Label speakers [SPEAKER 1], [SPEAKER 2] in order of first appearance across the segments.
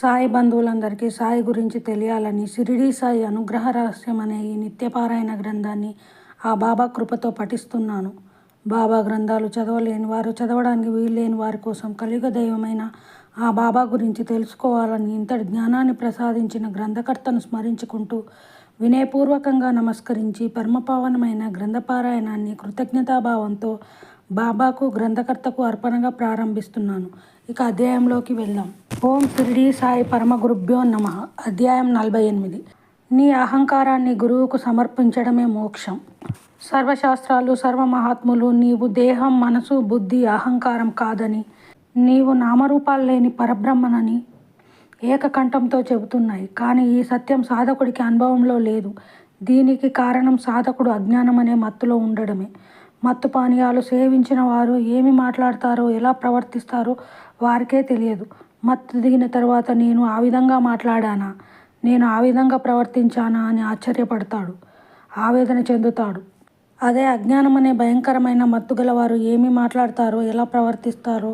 [SPEAKER 1] సాయి బంధువులందరికీ సాయి గురించి తెలియాలని షిరిడీ సాయి అనుగ్రహ రహస్యం అనే ఈ నిత్యపారాయణ గ్రంథాన్ని ఆ బాబా కృపతో పఠిస్తున్నాను. బాబా గ్రంథాలు చదవలేని వారు, చదవడానికి వీల్లేని వారి కోసం కలియుగ దైవమైన ఆ బాబా గురించి తెలుసుకోవాలని ఇంతటి జ్ఞానాన్ని ప్రసాదించిన గ్రంథకర్తను స్మరించుకుంటూ వినయపూర్వకంగా నమస్కరించి పరమపావనమైన గ్రంథపారాయణాన్ని కృతజ్ఞతాభావంతో బాబాకు, గ్రంథకర్తకు అర్పణగా ప్రారంభిస్తున్నాను. ఇక అధ్యాయంలోకి వెళ్దాం. ఓం షిరిడీ సాయి పరమ గురుభ్యో నమః. అధ్యాయం 48. నీ అహంకారాన్ని గురువుకు సమర్పించడమే మోక్షం. సర్వశాస్త్రాలు, సర్వమహాత్ములు నీవు దేహం, మనసు, బుద్ధి, అహంకారం కాదని, నీవు నామరూపాలు లేని పరబ్రహ్మనని ఏకకంఠంతో చెబుతున్నాయి. కానీ ఈ సత్యం సాధకుడికి అనుభవంలో లేదు. దీనికి కారణం సాధకుడు అజ్ఞానం అనే మత్తులో ఉండడమే. మత్తు పానీయాలు సేవించిన వారు ఏమి మాట్లాడతారో, ఎలా ప్రవర్తిస్తారో వారికే తెలియదు. మత్తు దిగిన తర్వాత నేను ఆ విధంగా మాట్లాడానా, నేను ఆ విధంగా ప్రవర్తించానా అని ఆశ్చర్యపడతాడు, ఆవేదన చెందుతాడు. అదే అజ్ఞానం అనే భయంకరమైన మత్తు గలవారు ఏమి మాట్లాడతారో, ఎలా ప్రవర్తిస్తారో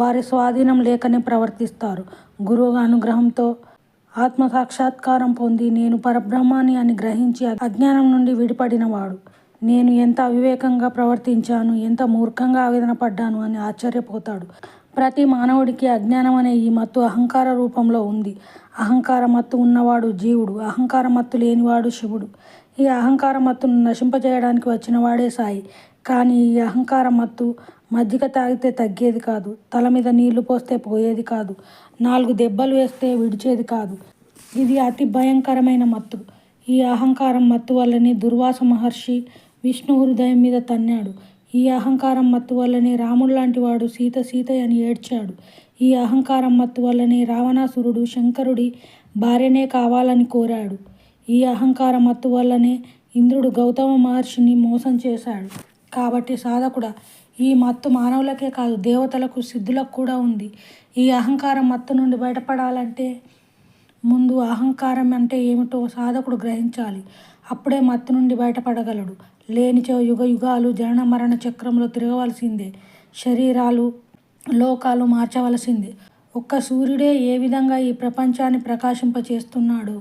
[SPEAKER 1] వారి స్వాధీనం లేకనే ప్రవర్తిస్తారు. గురువు అనుగ్రహంతో ఆత్మ సాక్షాత్కారం పొంది నేను పరబ్రహ్మాన్ని అని గ్రహించి అజ్ఞానం నుండి విడిపడినవాడు నేను ఎంత అవివేకంగా ప్రవర్తించాను, ఎంత మూర్ఖంగా ఆవేదన పడ్డాను అని ఆశ్చర్యపోతాడు. ప్రతి మానవుడికి అజ్ఞానం అనే ఈ మత్తు అహంకార రూపంలో ఉంది. అహంకార మత్తు ఉన్నవాడు జీవుడు, అహంకార మత్తు లేనివాడు శివుడు. ఈ అహంకార మత్తును నశింపజేయడానికి వచ్చిన వాడే సాయి. కానీ ఈ అహంకార మత్తు మజ్జిగ తాగితే తగ్గేది కాదు, తల మీద నీళ్లు పోస్తే పోయేది కాదు, 4 దెబ్బలు వేస్తే విడిచేది కాదు. ఇది అతి భయంకరమైన మత్తు. ఈ అహంకారం మత్తు వల్లనే దుర్వాస మహర్షి విష్ణు హృదయం మీద తన్నాడు. ఈ అహంకారం మత్తు వల్లనే రాముడు లాంటి వాడు సీత సీత అని ఏడ్చాడు. ఈ అహంకారం మత్తు వల్లనే రావణాసురుడు శంకరుడి భార్యనే కావాలని కోరాడు. ఈ అహంకార మత్తు వల్లనే ఇంద్రుడు గౌతమ మహర్షిని మోసం చేశాడు. కాబట్టి సాధకుడా, ఈ మత్తు మానవులకే కాదు, దేవతలకు, సిద్ధులకు కూడా ఉంది. ఈ అహంకారం మత్తు నుండి బయటపడాలంటే ముందు అహంకారం అంటే ఏమిటో సాధకుడు గ్రహించాలి. అప్పుడే మత్తు నుండి బయటపడగలడు. లేనిచో యుగ యుగాలు జనన మరణ చక్రంలో తిరగవలసిందే. శరీరాలు, లోకాలు మార్చవలసిందే. ఒక్క సూర్యుడే ఏ విధంగా ఈ ప్రపంచాన్ని ప్రకాశింపచేస్తున్నాడో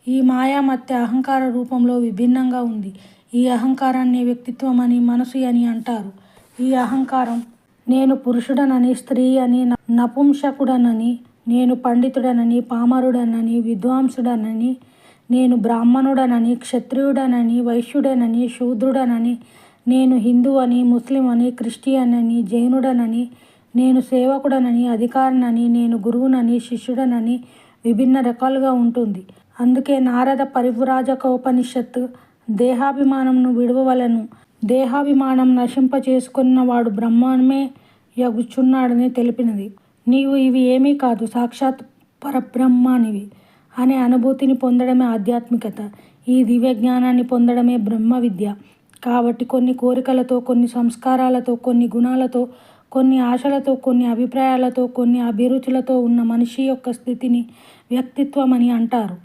[SPEAKER 1] ఈ మాయామత్తె అహంకార రూపంలో విభిన్నంగా ఉంది. ఈ అహంకారాన్ని వ్యక్తిత్వం అని, మనసు అని అంటారు. ఈ అహంకారం నేను పురుషుడనని, స్త్రీ అని, నపుంసకుడనని, నేను పండితుడనని, పామరుడనని, విద్వాంసుడనని, నేను బ్రాహ్మణుడనని, క్షత్రియుడనని, వైశ్యుడనని, శూద్రుడనని, నేను హిందూ అని, ముస్లిం అని, క్రిస్టియన్ అని, జైనుడనని, నేను సేవకుడనని, అధికారినని, నేను గురువునని, శిష్యుడనని విభిన్న రకాలుగా ఉంటుంది. అందుకే నారద పరివ్రాజకోపనిషత్తు దేహాభిమానంను విడువవలెను, దేహాభిమానం నశింపచేసుకున్నవాడు బ్రహ్మమే యగుచున్నాడని తెలిపినది. నీవు ఇవి ఏమీ కాదు, సాక్షాత్ పరబ్రహ్మానివి అనే అనుభూతిని పొందడమే ఆధ్యాత్మికత. ఈ దివ్య జ్ఞానాన్ని పొందడమే బ్రహ్మ విద్య. కాబట్టి కొన్ని కోరికలతో, కొన్ని సంస్కారాలతో, కొన్ని గుణాలతో, కొన్ని ఆశలతో, కొన్ని అభిప్రాయాలతో, కొన్ని అభిరుచులతో ఉన్న మనిషి యొక్క స్థితిని వ్యక్తిత్వం అని అంటారు.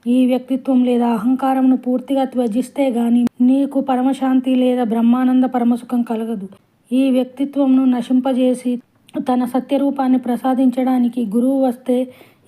[SPEAKER 1] ఈ వ్యక్తిత్వం లేదా అహంకారంను పూర్తిగా త్యజిస్తే గాని నీకు పరమశాంతి లేదా బ్రహ్మానంద పరమసుఖం కలగదు. ఈ వ్యక్తిత్వంను నశింపజేసి తన సత్యరూపాన్ని ప్రసాదించడానికి గురువు వస్తే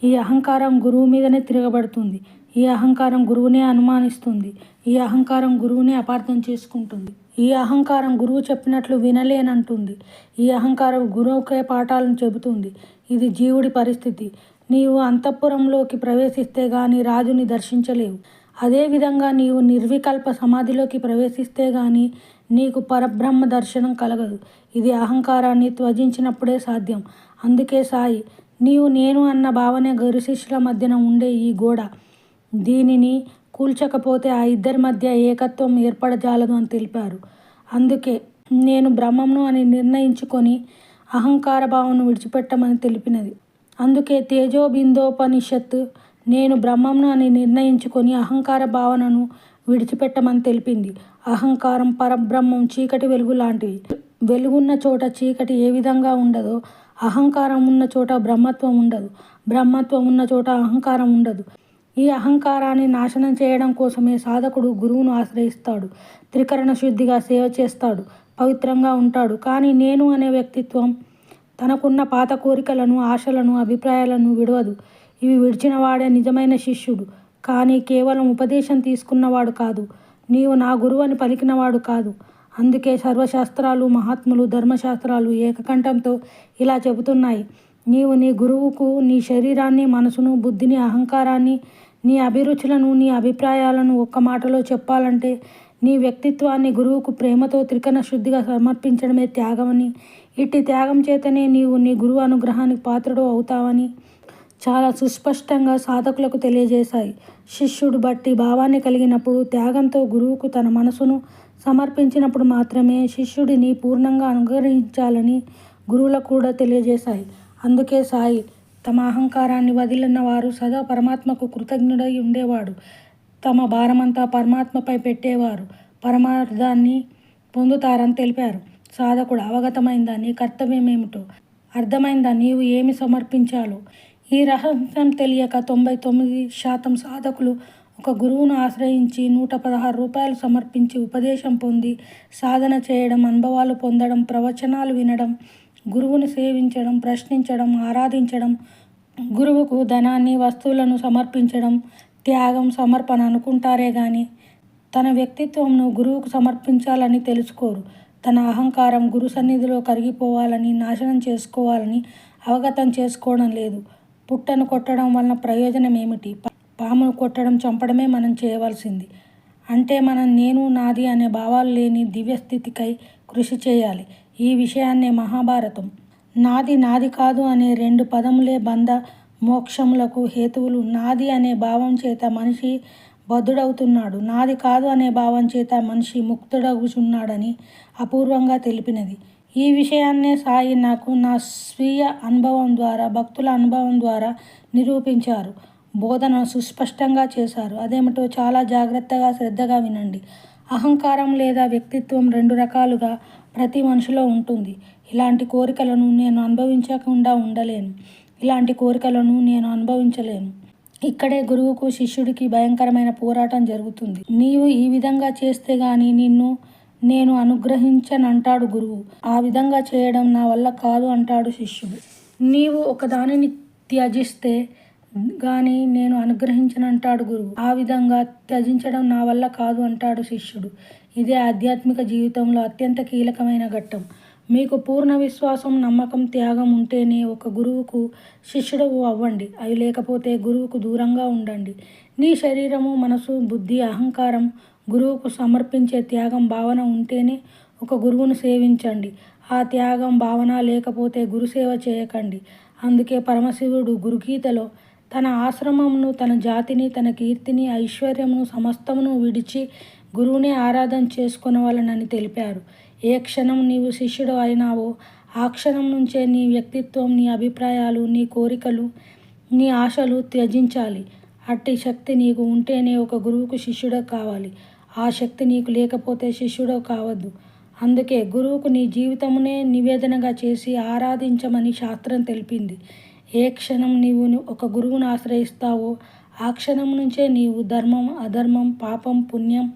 [SPEAKER 1] ఈ అహంకారం గురువు మీదనే తిరగబడుతుంది. ఈ అహంకారం గురువునే అనుమానిస్తుంది. ఈ అహంకారం గురువునే అపార్థం చేసుకుంటుంది. ఈ అహంకారం గురువు చెప్పినట్లు వినలేనంటుంది. ఈ అహంకారం గురువుకే పాఠాలను చెబుతుంది. ఇది జీవుడి పరిస్థితి. నీవు అంతఃపురంలోకి ప్రవేశిస్తే గాని రాజుని దర్శించలేవు. అదేవిధంగా నీవు నిర్వికల్ప సమాధిలోకి ప్రవేశిస్తే గాని నీకు పరబ్రహ్మ దర్శనం కలగదు. ఇది అహంకారాన్ని త్యజించినప్పుడే సాధ్యం. అందుకే సాయి, నీవు నేను అన్న భావనే గురు శిష్యుల మధ్యన ఉండే ఈ గోడ. దీనిని కూల్చకపోతే ఆ ఇద్దరి మధ్య ఏకత్వం ఏర్పడజాలదు అని తెలిపారు. అందుకే నేను బ్రహ్మను అని నిర్ణయించుకొని అహంకార భావనను విడిచిపెట్టమని తెలిపినది. అందుకే తేజోబిందోపనిషత్తు నేను బ్రహ్మను అని నిర్ణయించుకొని అహంకార భావనను విడిచిపెట్టమని తెలిపింది. అహంకారం, పరబ్రహ్మం చీకటి వెలుగు లాంటివి. వెలుగున్న చోట చీకటి ఏ విధంగా ఉండదో అహంకారం ఉన్న చోట బ్రహ్మత్వం ఉండదు. బ్రహ్మత్వం ఉన్న చోట అహంకారం ఉండదు. ఈ అహంకారాన్ని నాశనం చేయడం కోసమే సాధకుడు గురువును ఆశ్రయిస్తాడు. త్రికరణ శుద్ధిగా సేవ చేస్తాడు, పవిత్రంగా ఉంటాడు. కానీ నేను అనే వ్యక్తిత్వం తనకున్న పాత కోరికలను, ఆశలను, అభిప్రాయాలను విడవదు. ఇవి విడిచినవాడే నిజమైన శిష్యుడు. కానీ కేవలం ఉపదేశం తీసుకున్నవాడు కాదు. నీవు నా గురువు అని పలికినవాడు కాదు. అందుకే సర్వశాస్త్రాలు, మహాత్ములు, ధర్మశాస్త్రాలు ఏకకంఠంతో ఇలా చెబుతున్నాయి. నీవు నీ గురువుకు నీ శరీరాన్ని, మనసును, బుద్ధిని, అహంకారాన్ని, నీ అభిరుచులను, నీ అభిప్రాయాలను ఒక్క మాటలో చెప్పాలంటే నీ వ్యక్తిత్వాన్ని గురువుకు ప్రేమతో త్రికరణ శుద్ధిగా సమర్పించడమే త్యాగమని, ఇట్టి త్యాగం చేతనే నీవు నీ గురువు అనుగ్రహానికి పాత్రుడు అవుతావని చాలా సుస్పష్టంగా సాధకులకు తెలియజేశాయి. శిష్యుడు బట్టి భావాన్ని కలిగినప్పుడు, త్యాగంతో గురువుకు తన మనసును సమర్పించినప్పుడు మాత్రమే శిష్యుడిని పూర్ణంగా అనుగ్రహించాలని గురువులకు కూడా తెలియజేశాయి. అందుకే సాయి తమ అహంకారాన్ని వదిలిన వారు సదా పరమాత్మకు కృతజ్ఞుడై ఉండేవాడు. తమ భారమంతా పరమాత్మపై పెట్టేవారు పరమార్థాన్ని పొందుతారని తెలిపారు. సాధకుడు అవగతమైందా నీ కర్తవ్యమేమిటో? అర్థమైందా నీవు ఏమి సమర్పించాలో? ఈ రహస్యం తెలియక 99% సాధకులు ఒక గురువును ఆశ్రయించి 116 రూపాయలు సమర్పించి ఉపదేశం పొంది సాధన చేయడం, అనుభవాలు పొందడం, ప్రవచనాలు వినడం, గురువుని సేవించడం, ప్రశ్నించడం, ఆరాధించడం, గురువుకు ధనాన్ని, వస్తువులను సమర్పించడం త్యాగం, సమర్పణ అనుకుంటారే గాని తన వ్యక్తిత్వంను గురువుకు సమర్పించాలని తెలుసుకోరు. తన అహంకారం గురు సన్నిధిలో కరిగిపోవాలని, నాశనం చేసుకోవాలని అవగతం చేసుకోవడం లేదు. పుట్టను కొట్టడం వలన ప్రయోజనం ఏమిటి? పామును కొట్టడం, చంపడమే మనం చేయవలసింది. అంటే మనం నేను, నాది అనే భావాలు లేని దివ్యస్థితికై కృషి చేయాలి. ఈ విషయాన్నే మహాభారతం నాది నాది కాదు అనే 2 పదములే బంధ మోక్షములకు హేతువులు. నాది అనే భావం చేత మనిషి బద్ధుడవుతున్నాడు, నాది కాదు అనే భావం చేత మనిషి ముక్తుడగుచున్నాడని అపూర్వంగా తెలిపినది. ఈ విషయాన్నే సాయి నాకు నా స్వీయ అనుభవం ద్వారా, భక్తుల అనుభవం ద్వారా నిరూపించారు. బోధనను సుస్పష్టంగా చేశారు. అదేమిటో చాలా జాగ్రత్తగా, శ్రద్ధగా వినండి. అహంకారం లేదా వ్యక్తిత్వం 2 రకాలుగా ప్రతి మనిషిలో ఉంటుంది. ఇలాంటి కోరికలను నేను అనుభవించకుండా ఉండలేను, ఇలాంటి కోరికలను నేను అనుభవించలేను. ఇక్కడే గురువుకు, శిష్యుడికి భయంకరమైన పోరాటం జరుగుతుంది. నీవు ఈ విధంగా చేస్తే గాని నిన్ను నేను అనుగ్రహించనంటాడు గురువు. ఆ విధంగా చేయడం నా వల్ల కాదు అంటాడు శిష్యుడు. నీవు ఒకదానిని త్యజిస్తే గాని నేను అనుగ్రహించనంటాడు గురువు. ఆ విధంగా త్యజించడం నా వల్ల కాదు అంటాడు శిష్యుడు. ఇదే ఆధ్యాత్మిక జీవితంలో అత్యంత కీలకమైన ఘట్టం. మీకు పూర్ణ విశ్వాసం, నమ్మకం, త్యాగం ఉంటేనే ఒక గురువుకు శిష్యుడు అవ్వండి. అవి లేకపోతే గురువుకు దూరంగా ఉండండి. నీ శరీరము, మనసు, బుద్ధి, అహంకారం గురువుకు సమర్పించే త్యాగం, భావన ఉంటేనే ఒక గురువును సేవించండి. ఆ త్యాగం, భావన లేకపోతే గురుసేవ చేయకండి. అందుకే పరమశివుడు గురుగీతలో తన ఆశ్రమమును, తన జాతిని, తన కీర్తిని, ఐశ్వర్యమును సమస్తమును విడిచి గురువునే ఆరాధన చేసుకొనవలెనని తెలిపారు. ఏ క్షణం నీవు శిష్యుడు అయినావో ఆ క్షణం నుంచే నీ వ్యక్తిత్వం, నీ అభిప్రాయాలు, నీ కోరికలు, నీ ఆశలు త్యజించాలి. అట్టి శక్తి నీకు ఉంటేనే ఒక గురువుకు శిష్యుడు కావాలి. ఆ శక్తి నీకు లేకపోతే శిష్యుడు కావద్దు. అందుకే గురువుకు నీ జీవితమునే నివేదనగా చేసి ఆరాధించమని శాస్త్రం తెలిపింది. ఏ క్షణం నీవు ఒక గురువును ఆశ్రయిస్తావో ఆ క్షణం నుంచే నీవు ధర్మం, అధర్మం, పాపం, పుణ్యం,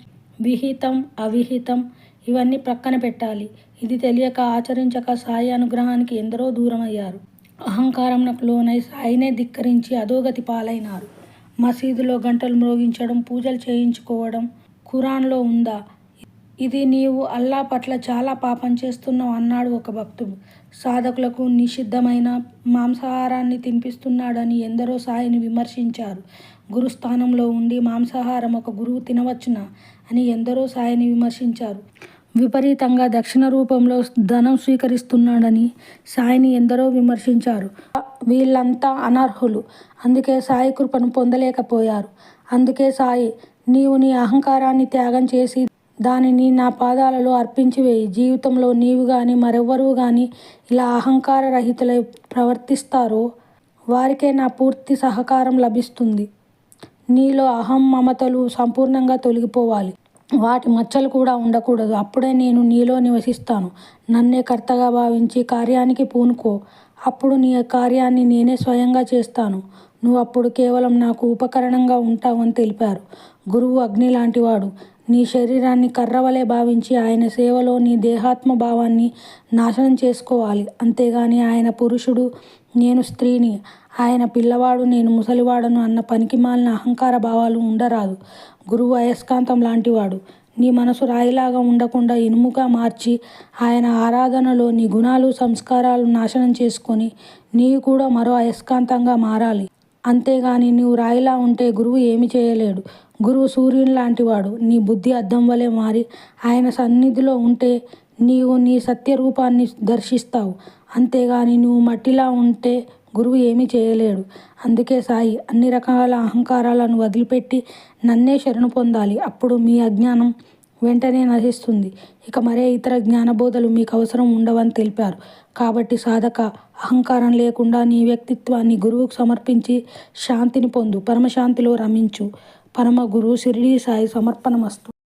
[SPEAKER 1] విహితం, అవిహితం ఇవన్నీ ప్రక్కన పెట్టాలి. ఇది తెలియక, ఆచరించక సాయి అనుగ్రహానికి ఎందరో దూరమయ్యారు. అహంకారంకు లోనై సాయినే ధిక్కరించి అధోగతి పాలైనారు. మసీదులో గంటలు మ్రోగించడం, పూజలు చేయించుకోవడం ఖురాన్లో ఉందా? ఇది నీవు అల్లా పట్ల చాలా పాపం చేస్తున్నావు అన్నాడు ఒక భక్తుడు. సాధకులకు నిషిద్ధమైన మాంసాహారాన్ని తినిపిస్తున్నాడని ఎందరో సాయిని విమర్శించారు. గురుస్థానంలో ఉండి మాంసాహారం ఒక గురువు తినవచ్చునా అని ఎందరో సాయిని విమర్శించారు. విపరీతంగా దక్షిణ రూపంలో ధనం స్వీకరిస్తున్నాడని సాయిని ఎందరో విమర్శించారు. వీళ్ళంతా అనర్హులు. అందుకే సాయి కృపను పొందలేకపోయారు. అందుకే సాయి, నీవు నీ అహంకారాన్ని త్యాగం చేసి దానిని నా పాదాలలో అర్పించివేయి. జీవితంలో నీవు కానీ మరెవ్వరూ కానీ ఇలా అహంకార రహితులై ప్రవర్తిస్తారో వారికే నా పూర్తి సహకారం లభిస్తుంది. నీలో అహం, మమతలు సంపూర్ణంగా తొలగిపోవాలి. వాటి మచ్చలు కూడా ఉండకూడదు. అప్పుడే నేను నీలో నివసిస్తాను. నన్నే కర్తగా భావించి కార్యానికి పూనుకో. అప్పుడు నీ కార్యాన్ని నేనే స్వయంగా చేస్తాను. నువ్వు అప్పుడు కేవలం నాకు ఉపకరణంగా ఉంటావు అని తెలిపారు. గురువు అగ్ని లాంటివాడు. నీ శరీరాన్ని కర్రవలే భావించి ఆయన సేవలో నీ దేహాత్మ భావాన్ని నాశనం చేసుకోవాలి. అంతేగాని ఆయన పురుషుడు, నేను స్త్రీని ఆయన పిల్లవాడు నేను ముసలివాడను అన్న పనికిమాలిన అహంకార భావాలు ఉండరాదు. గురువు అయస్కాంతం లాంటివాడు. నీ మనసు రాయిలాగా ఉండకుండా ఇనుముగా మార్చి ఆయన ఆరాధనలో నీ గుణాలు సంస్కారాలు నాశనం చేసుకొని నీవు కూడా మరో అయస్కాంతంగా మారాలి. అంతేగాని నీవు రాయిలా ఉంటే గురువు ఏమి చేయలేడు. గురువు సూర్యుని లాంటివాడు. నీ బుద్ధి అద్దం వలె మారి ఆయన సన్నిధిలో ఉంటే నీవు నీ సత్యరూపాన్ని దర్శిస్తావు. అంతేగాని నువ్వు మట్టిలా ఉంటే గురువు ఏమీ చేయలేడు. అందుకే సాయి అన్ని రకాల అహంకారాలను వదిలిపెట్టి నన్నే శరణు పొందాలి. అప్పుడు మీ అజ్ఞానం వెంటనే నశిస్తుంది. ఇక మరే ఇతర జ్ఞానబోధలు మీకు అవసరం ఉండవని తెలిపారు. కాబట్టి సాధక అహంకారం లేకుండా నీ వ్యక్తిత్వాన్ని గురువుకు సమర్పించి శాంతిని పొందు. పరమశాంతిలో రమించు. పరమ గురు షిరిడీ సాయి సమర్పణమస్తు.